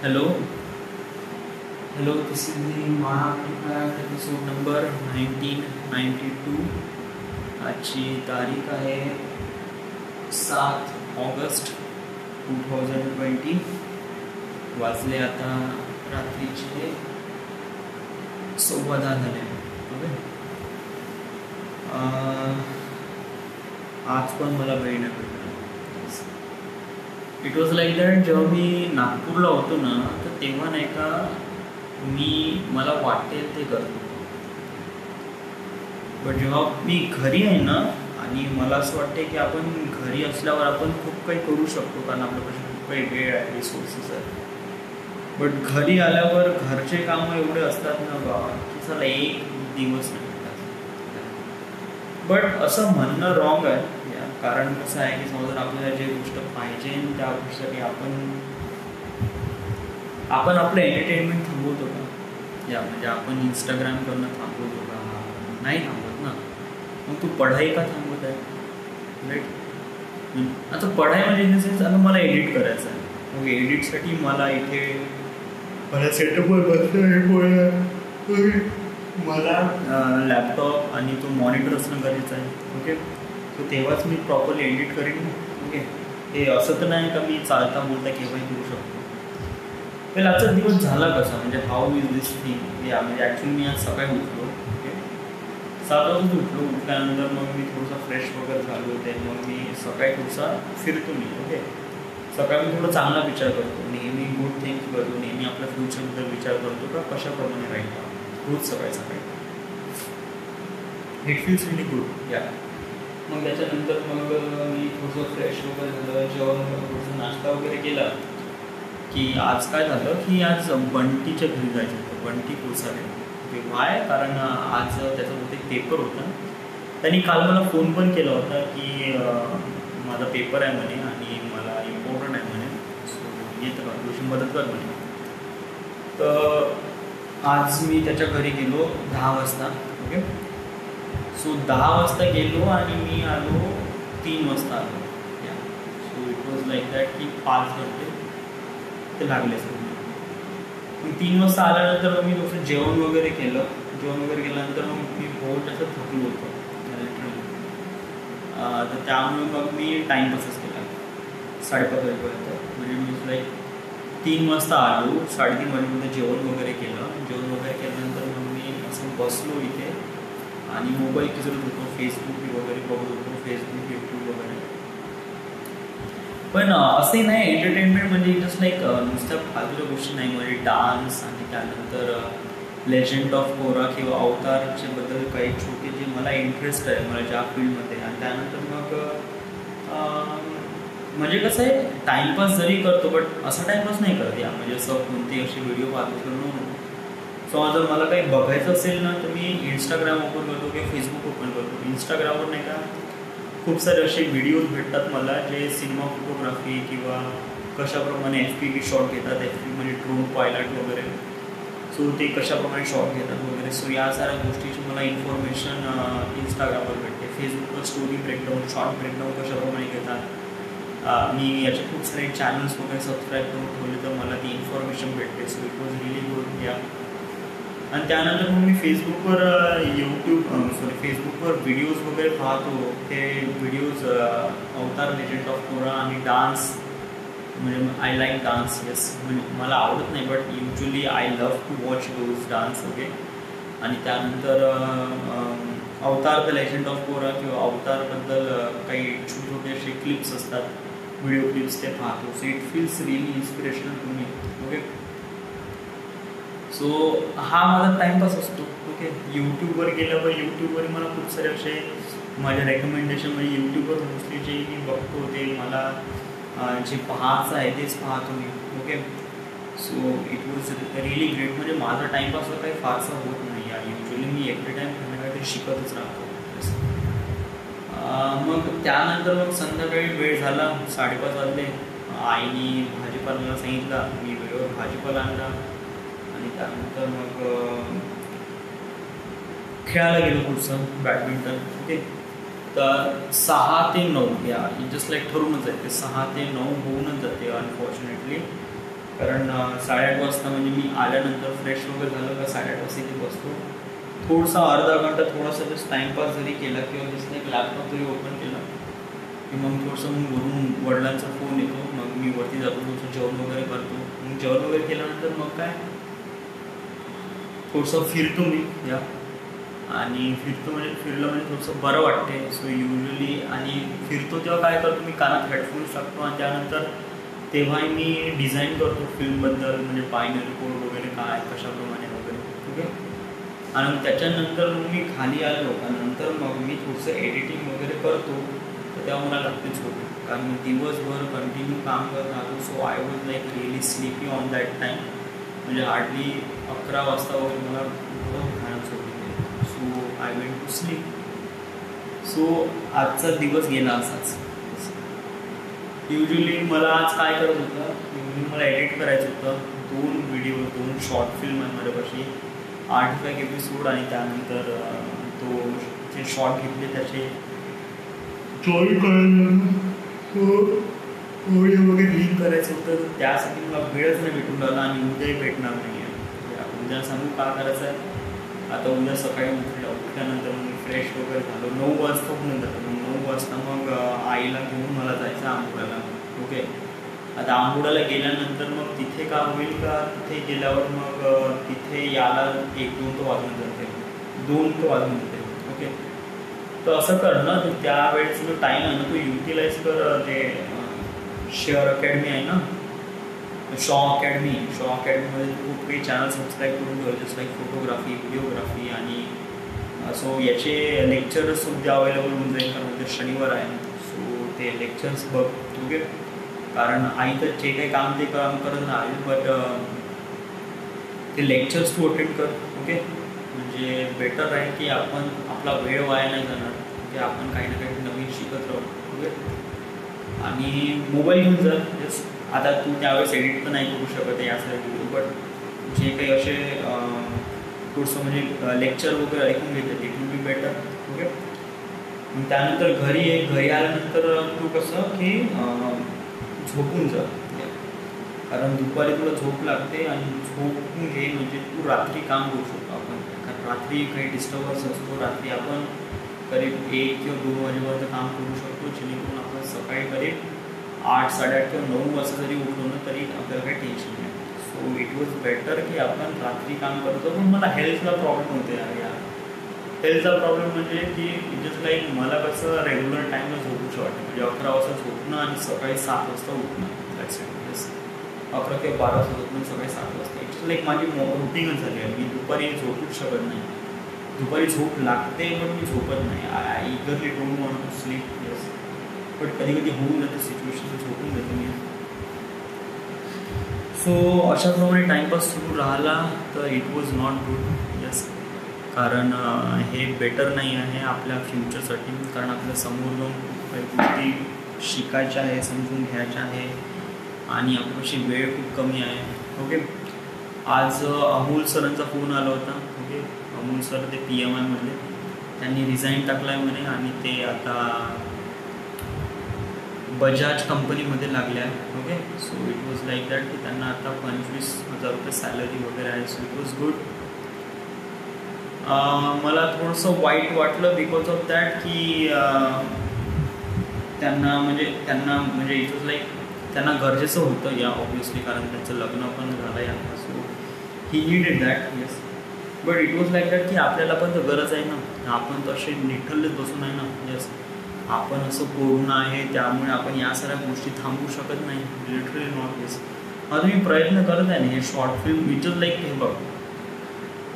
Hello, hello. This is the Mahaprakash episode number 1992. आजची तारीख आहे 7 ऑगस्ट 2020. वाजले आता रात्रीचे 10:15 झाले. ओके. आज पण मला वेळ नाही भेटला. इट वॉज लाईक दॅट जेव्हा मी नागपूरला होतो ना, तर तेव्हा नाही का मला वाटेल ते करतो. बट जेव्हा मी घरी आहे ना, आणि मला असं वाटते की आपण घरी असल्यावर आपण खूप काही करू शकतो, कारण आपल्यापाशी खूप काही वेळ आहे, रिसोर्सेस आहे. बट घरी आल्यावर घरचे कामं एवढे असतात ना बाबा, की चला एक दिवस नाही भेटतात. बट असं म्हणणं रॉंग आहे. कारण कसं आहे की समजा आपल्याला जे गोष्ट पाहिजे त्या गोष्टीसाठी आपण आपलं एंटरटेनमेंट थांबवतो का? म्हणजे आपण इंस्टाग्राम करणं थांबवतो का? नाही थांबवत ना. मग तू पढाई का थांबवत आहे? राईट. आता पढाई म्हणजे इन द सेन्स आता मला एडिट करायचं आहे. मग एडिटसाठी मला इथे सेटअपवर बसलं, मला लॅपटॉप आणि तो मॉनिटर असणं गरजेचं आहे. ओके. सो तेव्हाच मी प्रॉपरली एडिट करेन. ओके. हे असं तर नाही का मी चालता बोलता केव्हाही करू शकतो. वेल आजचा दिवस झाला कसा, म्हणजे हाऊ इज दिस थिंग. म्हणजे ॲक्च्युली मी आज सकाळी उठलो. ओके. 7 वाजता उठलो. उठल्यानंतर मग मी थोडंसं फ्रेश वगैरे झालो होते. मग मी सकाळी थोडासा फिरतो मी. ओके. सकाळी मी थोडा चांगला विचार करतो, नेहमी गुड थिंग्स करतो, नेहमी आपल्या फ्युचरबद्दल विचार करतो का कशाप्रमाणे राहील रोज सकाळी. It feels really good. या मग त्याच्यानंतर मग मी थोडंसं फ्रेश वगैरे झालं, जेवण थोडंसं नाश्ता वगैरे केला. की आज काय झालं की आज बंटीच्या घरी जायचं होतं. बंटी कोसारे. वाय? कारण आज त्याचा बहुतेक पेपर होता. त्यांनी काल मला फोन पण केला होता की माझा पेपर आहे म्हणे आणि मला इम्पॉर्टंट आहे म्हणे, सो येतं का तुझी मदत कर म्हणे. तर आज मी त्याच्या घरी गेलो 10 वाजता. ओके. सो 10 वाजता गेलो आणि मी आलो 3 वाजता आलो. So it was like that की 5 घंटे ते लागले सर. मग 3 वाजता आल्यानंतर मग मी थोडंसं जेवण वगैरे केलं. जेवण वगैरे केल्यानंतर मग मी बहुत जास्त थकलो होतो लिटरली. तर त्यामुळे मग मी टाईमपासच केला 5:30 वाजेपर्यंत. म्हणजे मी लाईक 3 वाजता आलो, 3:30 वाजेपर्यंत जेवण वगैरे केलं. जेवण वगैरे केल्यानंतर मग मी असं बसलो इथे आणि मोबाईल फिरत होतो, फेसबुक वगैरे बघत होतो, फेसबुक, यूट्यूब वगैरे. पण असंही नाही, एंटरटेनमेंट म्हणजे जस्ट लाईक नुसत्या फालतूच्या गोष्टी नाही. म्हणजे डान्स आणि त्यानंतर लेजंड ऑफ कोरा किंवा अवतारचे बद्दल काही छोटे जे मला इंटरेस्ट आहे, मला ज्या फील्डमध्ये. आणि त्यानंतर मग म्हणजे कसं आहे, टाईमपास जरी करतो बट असा टाईमपास नाही करत. म्हणजे असं कोणते असे व्हिडिओ पाहतो किंवा सो जर मला काही बघायचं असेल ना, तर मी इंस्टाग्राम ओपन करतो किंवा फेसबुक ओपन करतो. इंस्टाग्रामवर नाही का खूप सारे असे व्हिडिओज भेटतात मला, जे सिनेमा फोटोग्राफी किंवा कशाप्रमाणे FPV शॉट घेतात. FPV म्हणजे ड्रोन पायलट वगैरे. सो ते कशाप्रमाणे शॉट घेतात वगैरे. सो या साऱ्या गोष्टीची मला इन्फॉर्मेशन इंस्टाग्रामवर भेटते. फेसबुकवर स्टोरी ब्रेकडाऊन, शॉर्ट ब्रेकडाऊन कशाप्रमाणे घेतात. मी याचे खूप सारे चॅनल्स वगैरे सबस्क्राईब करून ठेवले, तर मला ती इन्फॉर्मेशन भेटते. So it was really good. या आणि त्यानंतर मग मी फेसबुकवर फेसबुकवर व्हिडिओज वगैरे पाहतो. ते व्हिडिओज अवतार, लेजंड ऑफ कोरा आणि डान्स. म्हणजे आय लाईक डान्स. येस, म्हणजे मला आवडत नाही but usually I love to watch those dance. Okay. आणि त्यानंतर अवतार द लेजंड ऑफ कोरा किंवा अवतारबद्दल काही छोटे छोटे असे क्लिप्स असतात, व्हिडिओ क्लिप्स, ते पाहतो. So it feels really inspirational to me. Okay. So हा माझा टाईमपास असतो. ओके. यूट्यूबवर गेल्यावर यूट्यूबवर मला खूप सारे असे माझ्या रेकमेंडेशन, म्हणजे यूट्यूबवर मोस्टली जे मी बघतो ते मला जे पाहायचं आहे तेच पाहतो मी. Okay. So it was really great. म्हणजे माझा टाईमपास काही फारसा होत नाही. युजली मी एव्हरी टाईम काहीतरी शिकतच राहतो. मग त्यानंतर मग संध्याकाळी वेळ झाला, 5:30 वाजले. आईने भाजीपाला सांगितला, मी वेळेवर भाजीपाला आणला. आणि त्यानंतर मग खेळायला गेलो पुढचं बॅडमिंटन. ओके. तर 6 ते 9 जस्ट लाईक ठरूनच आहे ते 6 ते 9 होऊनच जाते अनफॉर्च्युनेटली. कारण 8:30 वाजता म्हणजे मी आल्यानंतर फ्रेश वगैरे झालं का 8:30 वाजता इथे बसतो. थोडासा अर्धा घंटा थोडासा जस्ट टाईमपास जरी केला किंवा जसं एक लॅपटॉप जरी ओपन केला की मग थोडंसं मग वरून वडिलांचा फोन येतो. मग मी वरती जातो, थोडंसं जेवण वगैरे करतो. मग जेवण वगैरे केल्यानंतर मग काय थोडंसं फिरतो मी या आणि फिरलं म्हणजे थोडंसं बरं वाटते. सो युजली आणि फिरतो तेव्हा काय करतो मी कानात हेडफोन्स टाकतो आणि त्यानंतर तेव्हाही मी डिझाईन करतो फिल्मबद्दल, म्हणजे बायनरी कोड वगैरे काय कशाप्रमाणे वगैरे. ओके. आणि त्याच्यानंतर मग मी खाली आलो का नंतर मग मी थोडंसं एडिटिंग वगैरे करतो. तर तेव्हा मला लागते झोप, कारण मी दिवसभर कंटिन्यू काम करत राहतो. So I was like really sleepy on that time. म्हणजे हार्डली 11 वाजता वगैरे मला खाण्यात झोप येते. So I went to sleep. So आजचा दिवस गेला असाच. युजली मला आज काय करत होतं, युजली मला एडिट करायचं होतं. 2 शॉर्ट फिल्म आहेत माझ्यापाशी, 8 एपिसोड. आणि त्यानंतर तो जे शॉर्ट घेतले त्याचे जॉईन वगैरे लिंक करायचं होतं. तर त्यासाठी मला वेळच नाही भेटून राहिला आणि उद्याही भेटणार नाही आहे. उद्या सांगू का करायचं आहे. आता उद्या सकाळी उठल्यानंतर मग फ्रेश वगैरे झालो, 9 वाजता उठून जातो. मग 9 वाजता मग आईला घेऊन मला जायचं आंबोड्याला. ओके. आता आंबोड्याला गेल्यानंतर मग तिथे का होईल का, तिथे गेल्यावर मग तिथे यायला 1-2 तर वाजून जाते, 2 तर वाजून जाते. ओके. तर असं कर ना, तू त्यावेळेस जो टाईम आहे ना तो युटिलाइज कर. ते शेअर अकॅडमी आहे ना, शॉ अकॅडमीमध्ये खूप काही चॅनल सबस्क्राईब करून ठेवले, जसं लाईक फोटोग्राफी, व्हिडिओग्राफी. आणि सो याचे लेक्चर्स सुद्धा अवेलेबल होऊन जाईल, कारण उद्या शनिवार आहे. सो ते लेक्चर्स बघ. ओके. कारण आई तर जे काही काम ते काम करत राहील, बट ते लेक्चर्स तू अटेंड कर. ओके. म्हणजे बेटर राहील की आपण आपला वेळ वाया नाही जाणार, की आपण काही ना काही नवीन शिकत राहू. ओके. आणि मोबाईल घेऊन जा. आता तू त्यावेळेस एडिट तर नाही करू शकत आहे यासाठी व्हिडिओ, बट जे काही असे थोडंसं म्हणजे लेक्चर वगैरे ऐकून घेते it will be better. Okay. मग त्यानंतर घरी आल्यानंतर तू कसं की झोपून जा, कारण दुपारी तुला झोप लागते आणि झोपून घे म्हणजे तू रात्री काम करू शकतो आपण. कारण रात्री काही डिस्टर्बन्स असतो, रात्री आपण करीब 1 किंवा 2 वाजेपर्यंत काम करू शकतो, जेणेकरून आपण सकाळी करीब 8, 8:30 किंवा 9 वाजता जरी उठलो ना तरी आपल्याला काही टेन्शन नाही. सो इट वॉज बेटर की आपण रात्री काम करतो. पण मला हेल्थला प्रॉब्लेम होते यार. हेल्थचा प्रॉब्लेम म्हणजे की जस्ट लाईक मला कसं रेग्युलर टाईमला झोपूचं वाटतं, म्हणजे 11 वाजता झोपणं आणि सकाळी 7 वाजता उठणं. That's it. 11 किंवा 12 वाजता झोपणं, सकाळी 7 वाजता. इट्स लाईक माझी रुटीनच झाली आहे. मी दुपारी झोपूच शकत नाही. दुपारी झोप लागते पण मी झोपत नाही. I eagerly don't want to sleep. Yes, but कधी कधी होऊन जातं सिच्युएशन, झोपून जातो मी. सो अशाप्रमाणे टाईमपास सुरू राहिला तर it was not good. Yes, कारण हे बेटर नाही आहे आपल्या फ्युचरसाठी. कारण आपल्या समोर जाऊन खूप काही गोष्टी शिकायच्या आहे, समजून घ्यायच्या आहे आणि आपल्यापाशी वेळ खूप कमी आहे. ओके. आज अमोल सरांचा फोन आला होता. ओके. अमोल सर ते PMIमधले, त्यांनी रिझाईन टाकला आहे म्हणे आणि ते आता बजाज कंपनीमध्ये लागले आहे. Okay. So it was like that की त्यांना आता 25,000 रुपये सॅलरी वगैरे आहे. So it was good. मला थोडंसं वाईट वाटलं बिकॉज ऑफ दॅट की त्यांना म्हणजे इट वॉज लाईक त्यांना गरजेचं होतं या ऑब्वियसली, कारण त्यांचं लग्न पण झालं आहे आता. So he needed that. Yes, but it was like that की आपल्याला पण तर गरज आहे ना, आपण तर असे निठ्ठलच बसून आहे ना. येस, आपण असं कोरोना आहे त्यामुळे आपण या सगळ्या गोष्टी थांबवू शकत नाही. Literally not. येस, आता मी प्रयत्न करत आहे ना हे short film. It was like हे बघ,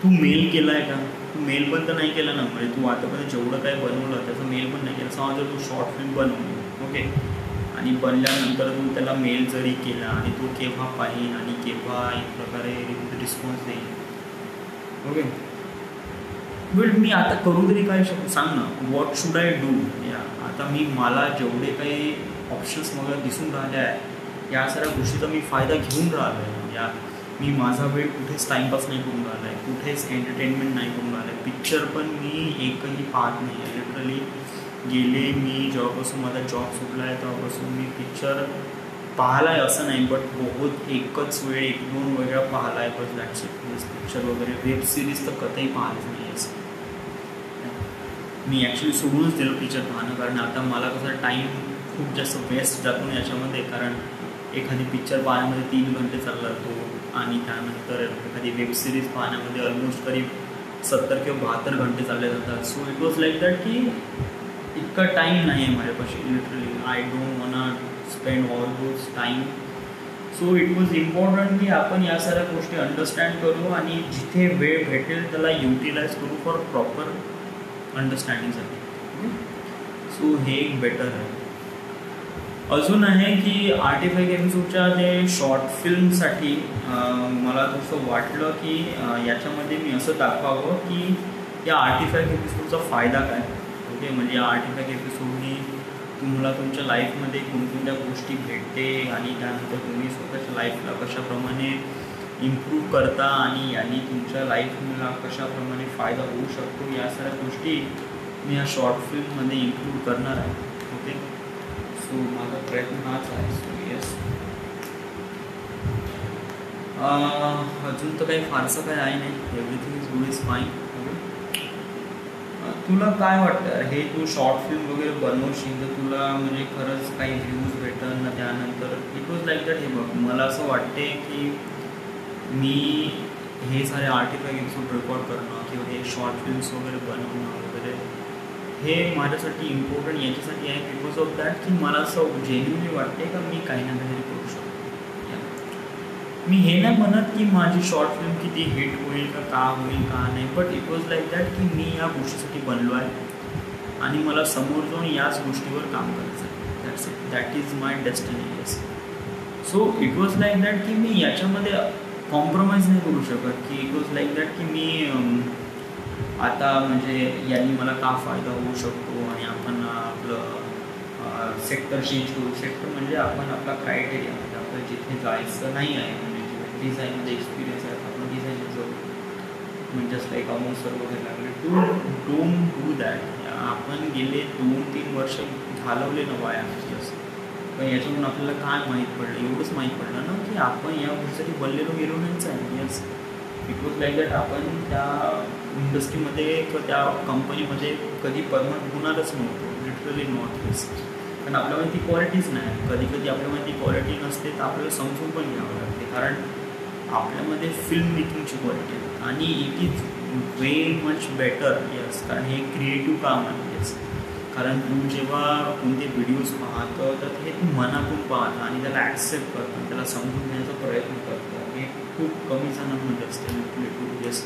तू मेल केला आहे का, तू मेल पण तर नाही केला ना, म्हणजे तू आतापर्यंत जेवढं काही बनवलं त्याचा मेल पण नाही केला. समजा जर तू शॉर्ट फिल्म बनवली. ओके. आणि बनल्यानंतर तू त्याला मेल जरी केला आणि तो केव्हा पाहिल आणि केव्हा एक प्रकारे रिस्पॉन्स देईल. ओके. बट मी आता करू तरी काय शकतो सांग ना. What should I do. या आता मला जेवढे काही ऑप्शन्स मला दिसून राहिले आहे या सगळ्या गोष्टीचा मी फायदा घेऊन राहिलो आहे. या मी माझा वेळ कुठेच टाईमपास नाही करून राहिला आहे, कुठेच एंटरटेनमेंट नाही करून राहिलं आहे. पिक्चर पण मी एकही पाहत नाही आहे. लिटरली मी जेव्हापासून माझा जॉब सुटला आहे तेव्हापासून मी पिक्चर पाहिला आहे असं नाही, बट बहुत एकच वेळ 1-2 वेळा पाहिला आहे, बस दॅट्स इट. पिक्चर वगैरे वेब सिरीज तर कधीही पाहिलंच नाही असं. मी ॲक्च्युली सोडूनच दिलं पिक्चर पाहणं, कारण आता मला कसं टाईम खूप जास्त वेस्ट जातो याच्यामध्ये. कारण एखादी पिक्चर पाहण्यामध्ये 3 घंटे चालला जातो, आणि त्यानंतर एखादी वेब सिरीज पाहण्यामध्ये ऑलमोस्ट करीब 70 किंवा 72 घंटे चालले जातात. So it was like that की इतका टाईम नाही आहे माझ्यापाशी literally. I don't want spend all those time. So it was important की आपण या साऱ्या गोष्टी अंडरस्टँड करू, आणि जिथे वेळ भेटेल त्याला युटिलाइज करू फॉर प्रॉपर अंडरस्टँडिंगसाठी. सो हे एक बेटर आहे. अजून आहे की आर्टिफॅक्ट एपिसोडच्या ते शॉर्ट फिल्मसाठी मला तसं वाटलं की याच्यामध्ये मी असं दाखवावं की या आर्टिफॅक्ट एपिसोडचा फायदा काय. ओके, म्हणजे या आर्टिफॅक्ट एपिसोडनी तुम्हाला तुमच्या लाईफमध्ये कोणकोणत्या गोष्टी भेटते, आणि त्यानंतर तुम्ही स्वतःच्या लाईफला कशाप्रमाणे इम्प्रूव्ह करता, आणि याने तुमच्या लाईफला कशाप्रमाणे फायदा होऊ शकतो, या सगळ्या गोष्टी मी या शॉर्ट फिल्ममध्ये इन्क्लूड करणार आहे. ओके, सो माझा प्रयत्न हाच आहे. सो येस, अजून तर काही फारसं काही आहे नाही. Everything is good, is fine. तुला काय वाटतं, हे तू शॉर्ट फिल्म वगैरे बनवशील तर तुला म्हणजे खरंच काही व्ह्यूज भेटल ना त्यानंतर? It was like that. हे बघ, मला असं वाटते की मी हे सारे आर्टिफॅक्ट एपिसोड रेकॉर्ड करणं किंवा हे शॉर्ट फिल्म्स वगैरे बनवणं वगैरे हे माझ्यासाठी इम्पॉर्टंट याच्यासाठी आहे बिकॉज ऑफ दॅट की मला असं जेन्युनली वाटते का मी काही ना काहीतरी करू शकतो. मी हे नाही म्हणत की माझी शॉर्ट फिल्म किती हिट होईल का होईल का नाही, but it was like that की मी या गोष्टीसाठी बनलो आहे, आणि मला समोर जाऊन याच गोष्टीवर काम करायचं आहे. That's it. That is my destiny. Yes. So it was like that की मी याच्यामध्ये कॉम्प्रोमाइज नाही करू शकत. की इट वॉज लाईक दॅट की मी आता म्हणजे यांनी मला का फायदा होऊ शकतो, आणि आपण आपलं सेक्टर चेंज करू. सेक्टर म्हणजे आपण आपला क्रायटेरिया, म्हणजे आपलं जिथे जायचं नाही आहे, म्हणजे डिझाईनमध्ये एक्सपिरियन्स आहे आपण डिझाईनमध्ये जाऊ. म्हणजे जस्ट लाईक अमोल सर वगैरे लागले टू डोंट डू दॅट. आपण गेले 2-3 वर्ष घालवले ना वाया. पण याच्यातून आपल्याला काय माहीत पडलं, एवढंच माहीत पडलं ना की आपण या गोष्टीसाठी बनलेलो गेलो नाहीच आहे. Yes, it was like that. आपण त्या इंडस्ट्रीमध्ये किंवा त्या कंपनीमध्ये कधी परमनंट होणारच नव्हतो. Literally not. येस, कारण आपल्यामध्ये ती क्वालिटीच नाही. कधी कधी आपल्यामध्ये ती क्वालिटी नसते तर आपल्याला समजून पण घ्यावं लागते, कारण आपल्यामध्ये फिल्म मेकिंगची क्वालिटी आहे, आणि it is way much better. Yes, कारण हे क्रिएटिव्ह काम आहे. येस, कारण तू जेव्हा कोणते व्हिडिओज पाहतं तर हे तू मनातून पाहतं आणि त्याला ॲक्सेप्ट करतं, त्याला समजून घेण्याचा प्रयत्न करतं. हे खूप कमी जणांमध्ये असते लिटरली. येस,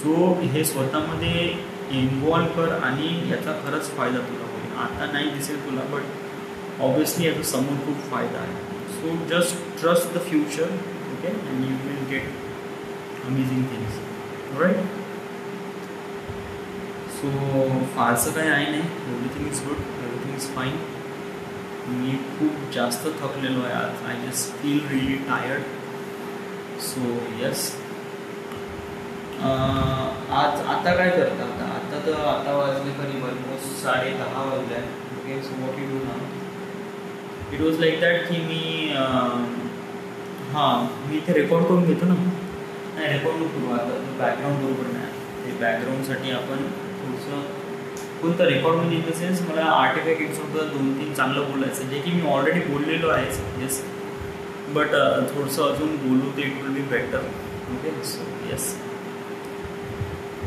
सो हे स्वतःमध्ये इन्व्हॉल्व कर, आणि याचा खरंच फायदा तुला होईल. आता नाही दिसेल तुला, बट ऑब्वियसली याचा समोर खूप फायदा आहे. So just trust the future. Okay, and you will get amazing things. Right. So फारसं काही आहे नाही. Everything is good, everything is fine. मी खूप जास्त थकलेलो आहे आज. I just feel really tired. So yes, आज आता काय करता? आता वाजले करीब ऑलमोस्ट 10:30 वाजले आहे. Okay, so what you do now? It was like that की मी मी इथे रेकॉर्ड करून घेतो ना. नाही, रेकॉर्ड नको करू आता. बॅकग्राऊंड बरोबर नाही. ते बॅकग्राऊंडसाठी आपण थोडंसं कोणतं रेकॉर्ड म्हणजे इन द सेन्स मला आर्टिफॅक्ट एपिसोडबद्दल 2-3 चांगलं बोलायचं, जे की मी ऑलरेडी बोललेलो आहेच. येस, बट थोडंसं अजून बोलू तर it will be better. Okay, so yes.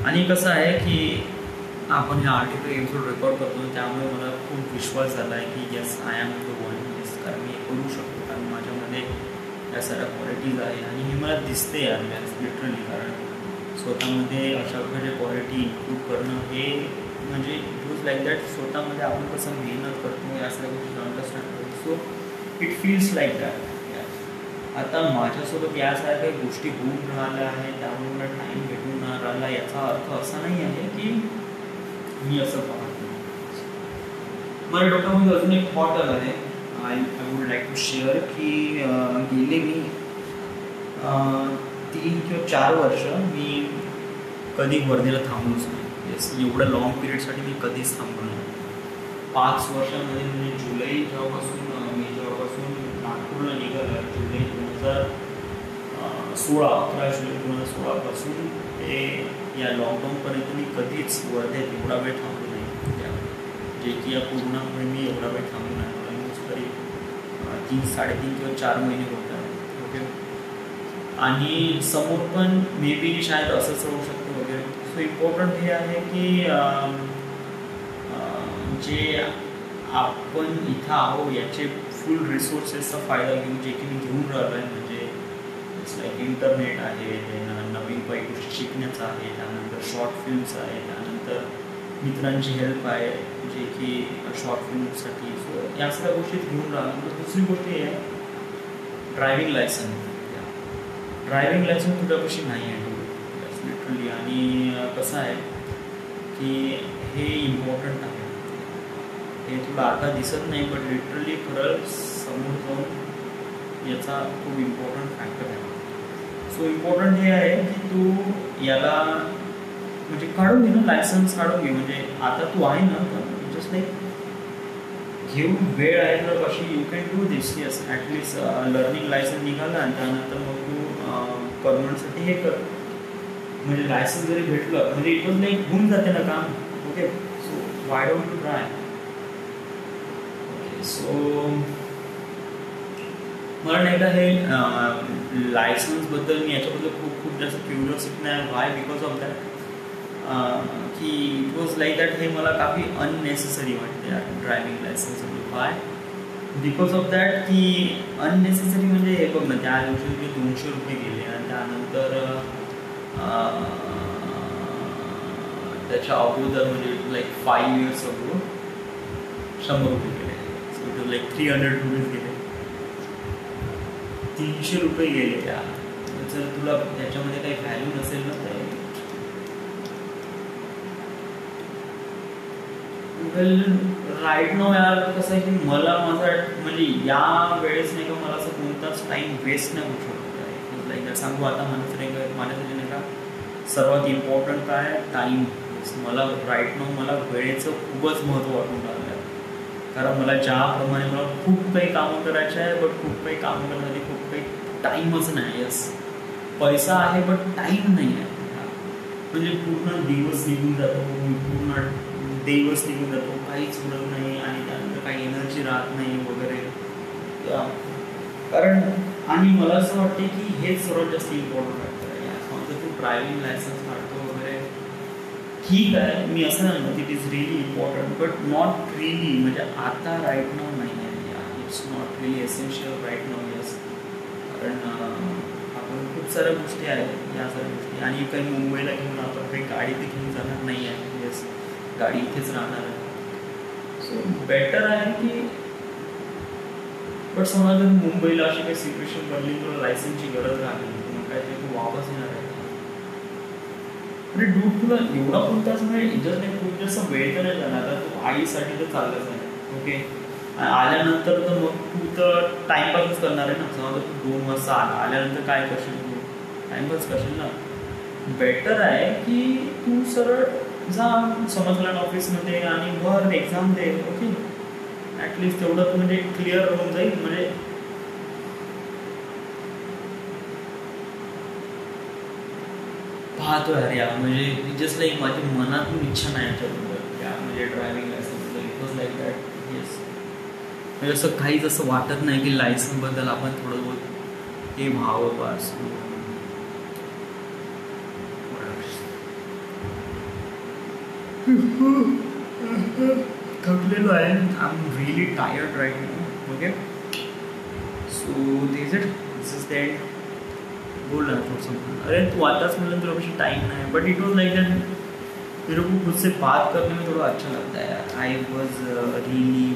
आणि कसं आहे की आपण हे आर्टिफॅक्ट एपिसोड रेकॉर्ड करतो, त्यामुळे मला खूप विश्वास झाला आहे की yes, I am the one. Yes, कारण मी हे करू शकतो, कारण माझ्यामध्ये या सगळ्या क्वालिटीज आहे, आणि हे मला दिसते यार लिटरली. कारण स्वतःमध्ये अशा प्रकारचे क्वालिटी इम्प्रूव्ह करणं हे म्हणजे इट वॉज लाईक दॅट. स्वतःमध्ये आपण कसं मेहनत करतो या सगळ्या गोष्टी अंडरस्टँड करतो. So it feels like that. आता माझ्यासोबत या साऱ्या काही गोष्टी होऊन राहिल्या आहेत, त्यामुळे मला टाईम भेटून राहिला. याचा अर्थ असा नाही आहे की मी असं पाहतो. मला डोक्यामध्ये अजून एक थॉट आला आहे. I would like to share की गेले मी 3 किंवा 4 वर्ष मी कधी वर्धेला थांबलोच नाही. येस, एवढ्या लॉंग पिरियडसाठी मी कधीच थांबलो नाही. 5 वर्षामध्ये म्हणजे जुलै जेव्हापासून मी नागपूर पूर्ण निघालं जुलै 2016, 11 जुलै 2016पासून ते या लॉकडाऊनपर्यंत मी कधीच वर्ध्यात एवढा वेळ थांबलो नाही. जे की या पूर्णपणे मी एवढा वेळ थांबलो नाही. ऑलमोस्ट तरी 3-3.5 किंवा 4 महिने होतात. ओके. आणि समोर पण मे बी शायद असंच होऊ शकतं वगैरे. सो इम्पॉर्टंट हे आहे की जे आपण इथं आहो याचे फुल रिसोर्सेसचा फायदा घेऊन जे की मी घेऊन राहिलो आहे. म्हणजे इट्स लाईक इंटरनेट आहे, नवीन काही गोष्टी शिकण्याचं आहे, त्यानंतर शॉर्ट फिल्म्स आहे, त्यानंतर मित्रांची हेल्प आहे जे की शॉर्ट फिल्मसाठी. सो या सगळ्या गोष्टी घेऊन राहिलो. दुसरी गोष्ट ही आहे ड्रायव्हिंग लायसन. ड्रायव्हिंग लायसन तुझ्यापाशी नाही आहे लिटरली. आणि कसं आहे की हे इम्पॉर्टंट आहे. हे तुला आता दिसत नाही बट लिटरली खरं समोर जाऊन याचा खूप इम्पॉर्टंट फॅक्टर आहे. सो इम्पॉर्टंट हे आहे की तू याला म्हणजे काढून घे ना, लायसन्स काढून घे. म्हणजे आता तू आहे ना तर जस्ट लाईक घेऊन वेळ आहे तर कशी you can do this. Yes, at least learning licence निघाला आणि त्यानंतर मग तू परमनंटसाठी हे कर. म्हणजे लायसन्स जरी भेटलं म्हणजे इट वॉज लाईक होऊन जाते ना काम. Okay. So why don't you try. So मला नाही का हे लायसन्सबद्दल मी याच्याबद्दल खूप जास्त क्युरिओसिटी नाही. वाय? बिकॉज ऑफ दॅट की इट वॉज लाईक दॅट हे मला काफी अननेसेसरी वाटते driving licence. Y? Because of that की अननेसेसरी म्हणजे हे बघ ना, त्या दिवशी जे 200 रुपये गेले आणि त्यानंतर त्याच्या अगोदर म्हणजे लाईक 5 years अगो 100 रुपये गेले. So it was like 300 rupees गेले. 300 रुपये गेले. त्या जर तुला त्याच्यामध्ये काही व्हॅल्यू नसेल ना तर वेल राईट नो यार कसं आहे की मला माझा म्हणजे या वेळेस नाही का मला असं कोणताच टाईम वेस्ट नाही होऊ शकतो. लाईक सांगू आता माझ्यासाठी नाही का सर्वात इम्पॉर्टंट काय टाईम. मला राईट नो मला वेळेचं खूपच महत्त्व वाटून राहिलं आहे. कारण मला ज्याप्रमाणे मला खूप काही कामं करायचे आहे बट खूप काही कामं करण्यासाठी खूप काही टाईमच नाही. यस, पैसा आहे बट टाईम नाही आहे. म्हणजे पूर्ण दिवस निघून जातो, काहीच उरत नाही आणि त्यानंतर काही एनर्जी राहत नाही वगैरे. कारण आणि मला असं वाटते की हेच सर्वात जास्त इम्पॉर्टंट फॅक्टर आहे. समजा तू ड्रायव्हिंग लायसन्स काढतो वगैरे ठीक आहे, मी असं नाही म्हणत it is really important but not really. म्हणजे आता राईट नाव नाही आहे. It's not really essential right now. Yes, कारण आपण खूप साऱ्या गोष्टी आहेत या साऱ्या गोष्टी. आणि काही मुंबईला घेऊन आपण काही गाडी ते घेऊन जाणार नाही आहे. येस, गाडी इथेच राहणार आहे. सो बेटर आहे की बट समजा जर मुंबईला अशी काही सिच्युएशन बनली तुला लायसन्सची गरज राहिली मग काय ते तू वापस येणार आहे. म्हणजे डूट तुला एवढा कोणताच म्हणजे जर नाही खूप जास्त वेळ तर नाही जाणार. आता तू आईसाठी तर चाललंच आहे. ओके. आल्यानंतर तर मग तू तर टाइमपासच करणार आहे ना. समजा तू 2 वाजता आल्यानंतर काय करशील? तू टाइमपास करशील ना. बेटर आहे की तू सरळ जा समजला ऑफिसमध्ये आणि भर एक्झाम दे. ओके. ॲटलिस्ट तेवढं म्हणजे क्लिअर होऊन जाईल. म्हणजे पाहतो यार या म्हणजे जस्ट लाईक माझी मनातून इच्छा नाही याच्याबद्दल या म्हणजे ड्रायव्हिंग लायसन्सबद्दल. It was like that. Yes, म्हणजे असं काहीच असं वाटत नाही की लायसन्सबद्दल आपण थोडं बहुत हे व्हावं बस. थकलेलो आहे. I am really tired right now. Okay. So this is that. बोल ना थोडंसं. अरे तू आताच म्हणलं तुला कशी टाइम नाही but it was like that मेरे को खुद से बात करने में थोड़ा अच्छा लगता है. आई वॉज रियली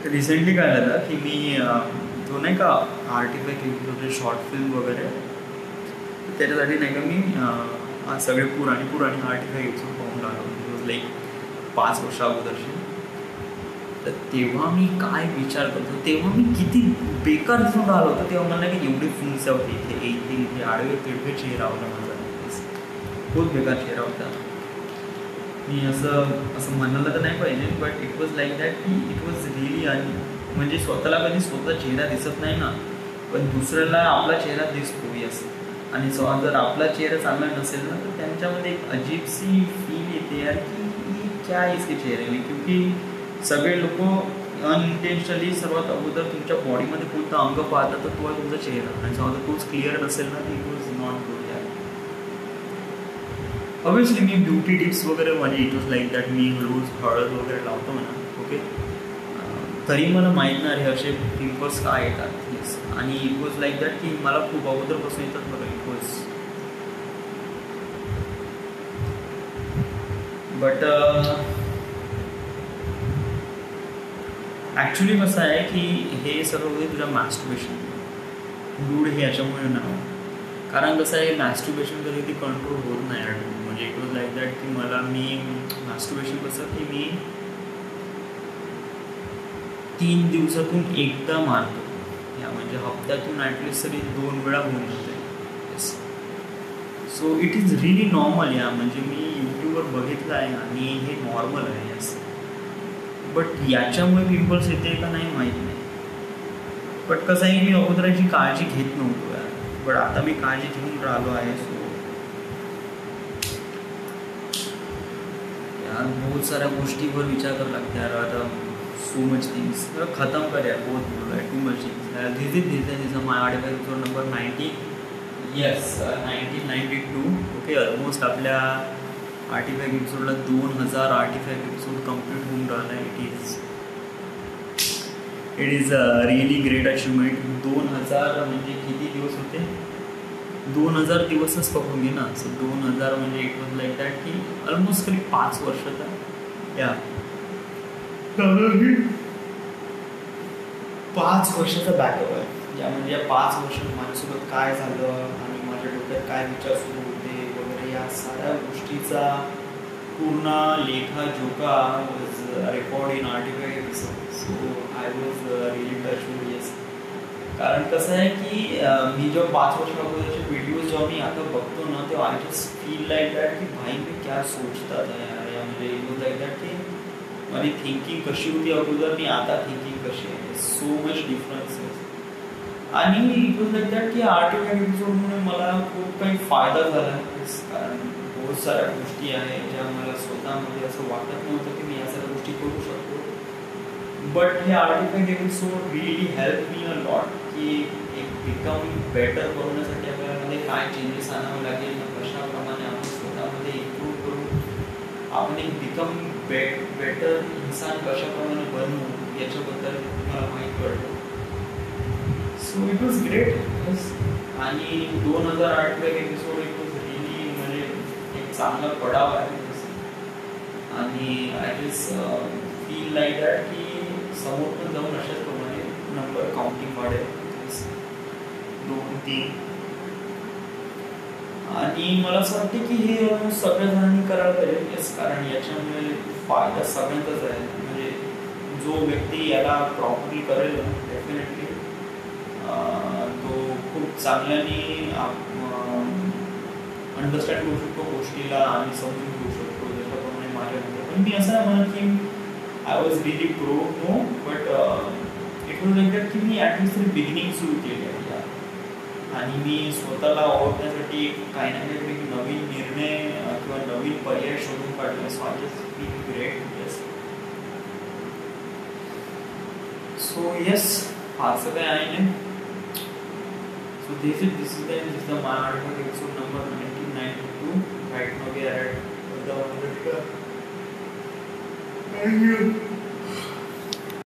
रिसेंटली काय झालं की मी तो नाही का आर्टिफॅक्ट केले शॉर्ट फिल्म वगैरे त्याच्यासाठी नाही का मी सगळे पुराणी आर्टिफॅक्ट एपिसोड पाहून लागलो. इट वॉज लाईक 5 वर्ष अगोदरशी. तर तेव्हा मी काय विचार करतो तेव्हा मी किती बेकार दिसून राहिलो होतो. तेव्हा मला की एवढी फुंसा होती इथे आडवे तिडवे चेहरा होता माझा. खूप बेकार चेहरा होता. मी असं म्हणायला तर नाही पाहिजे but it was like that की इट वॉज रिअली म्हणजे स्वतःला कधी स्वतः चेहरा दिसत नाही ना, पण दुसऱ्याला आपला चेहरा दिसतो. यस. आणि जर आपला चेहरा चांगला नसेल ना, तर त्यांच्यामध्ये एक अजीब सी फील येते यार की क्या है इसके चेहरे में. क्योंकि सगळे लोक अनइंटेन्शनली सर्वात अगोदर तुमच्या बॉडीमध्ये कोणतं अंग पाहतात तर तो आहे तुमचा चेहरा. आणि जेव्हा तोच क्लिअर नसेल ना, इट वॉज नॉट गुड यार. ऑब्वियसली मी ब्युटी टिप्स वगैरे म्हणजे इट वॉज लाईक दॅट मी रोज हळद वगैरे लावतो म्हणा. ओके. तरी मला माहीत नाही रे असे पिंपल्स काय येतात. येस. आणि इट वॉज लाईक दॅट की मला खूप अगोदरपासून येतात बघा. इट वॉज बट ॲक्च्युली कसं आहे की हे सर्व होते तुझ्या मॅस्टुबेशन डूड हे याच्यामुळे नाव. कारण कसं आहे मॅस्टुबेशन कधी ती कंट्रोल होत नाही. म्हणजे इट वॉज लाईक दॅट की मी मॅस्टुबेशन कसं की मी 3 दिवसातून एकदा मारतो. या म्हणजे हप्त्यातून ॲटलिस्ट तरी 2 वेळा होऊन जाते. Yes. So it is really normal. या म्हणजे मी यूट्यूबवर बघितलं आहे आणि हे नॉर्मल आहे. येस. बट याच्यामुळे पिंपल्स येते का नाही माहीत नाही. बट कसं आहे मी अगोदराची काळजी घेत नव्हतो यार. बट आता मी काळजी घेऊन राहिलो आहे. सो यार बहुत साऱ्या गोष्टीवर विचार करावा लागते यार. आता सो मच थिंग्स खतम कर यार. बहुत बोल आहे. Too much things. This is my article episode number 90. Yes 1992. Okay. Almost आपल्या आर्टिफॅक्ट एपिसोडला 2000 आर्टिफॅक्ट एपिसोड कम्प्लीट होऊन राहिला आहे. It is really great achievement. 2000 म्हणजे किती दिवस होते. 2000 दिवसच पकडून घे ना. सो 2000 म्हणजे इट वॉज लाईक दॅट की ऑलमोस्ट कधी 5 वर्षाचा या 5 वर्षाचा बॅकअप आहे. या म्हणजे या 5 वर्षात माझ्यासोबत काय झालं आणि माझ्या डोक्यात काय विचार सुरू होते वगैरे या साऱ्या गोष्टीचा पूर्ण लेखाजोखा was record in artefact episode. So I was really touch with. Yes. कारण कसं आहे की मी जेव्हा 5 वर्ष अगोदरचे व्हिडिओज जेव्हा मी आता बघतो ना तेव्हा I just feel like that की भाई मी क्या सोचता था यार. या म्हणजे इट वॉज लाईक दॅट की माझी थिंकिंग कशी होती अगोदर आणि आता थिंकिंग कशी आहे. So much differences. आणि इट वॉज लाईक दॅट की आर्टिफॅक्ट एपिसोडमुळे मला खूप काही फायदा झाला. कारण बहुत साऱ्या गोष्टी आहेत ज्या मला स्वतःमध्ये असं वाटत नव्हतं की मी या सगळ्या गोष्टी करू शकतो. बट हे artefact episode really help me a lot की एक बिकम बेटर बनवण्यासाठी आपल्यामध्ये काय चेंजेस आणावे लागेल कशाप्रमाणे आपण स्वतःमध्ये इम्प्रूव्ह करू आपण एक बिकम बेटर इन्सान कशाप्रमाणे बनवू याच्याबद्दल मला माहीत पडलं. So it was great. आणि 2000 artefact episode it was really म्हणजे एक चांगला पडाव आहे. आणि I just feel like that की समोर पण जाऊन अशाच प्रमाणे नंबर काउंटिंग वाढेल. 2, 3. आणि मला असं वाटतं की हे सगळ्या जणांनी करायला पाहिजे. येस. कारण याच्यामुळे फायदा सगळ्यांचाच आहे. म्हणजे जो व्यक्ती याला प्रॉपरली करेल डेफिनेटली तो खूप चांगल्याने अंडरस्टँड करू शकतो गोष्टीला आणि समजून घेऊ शकतो. जशाप्रमाणे माझ्यामध्ये पण मी असं नाही म्हणत की I was really pro. No. But it was like that की मी ॲटलिस्ट तरी बिगिनिंग सुरू केली आहे. आणि मी स्वतःला ओळखण्यासाठी काही ना काहीतरी नवीन निर्णय किंवा नवीन पर्याय शोधून काढले. So I just feel great. Yes. So yes फारसं काय आहे नाही. So this is the my artifact episode number 1992. Right now we are at 100. Thank you.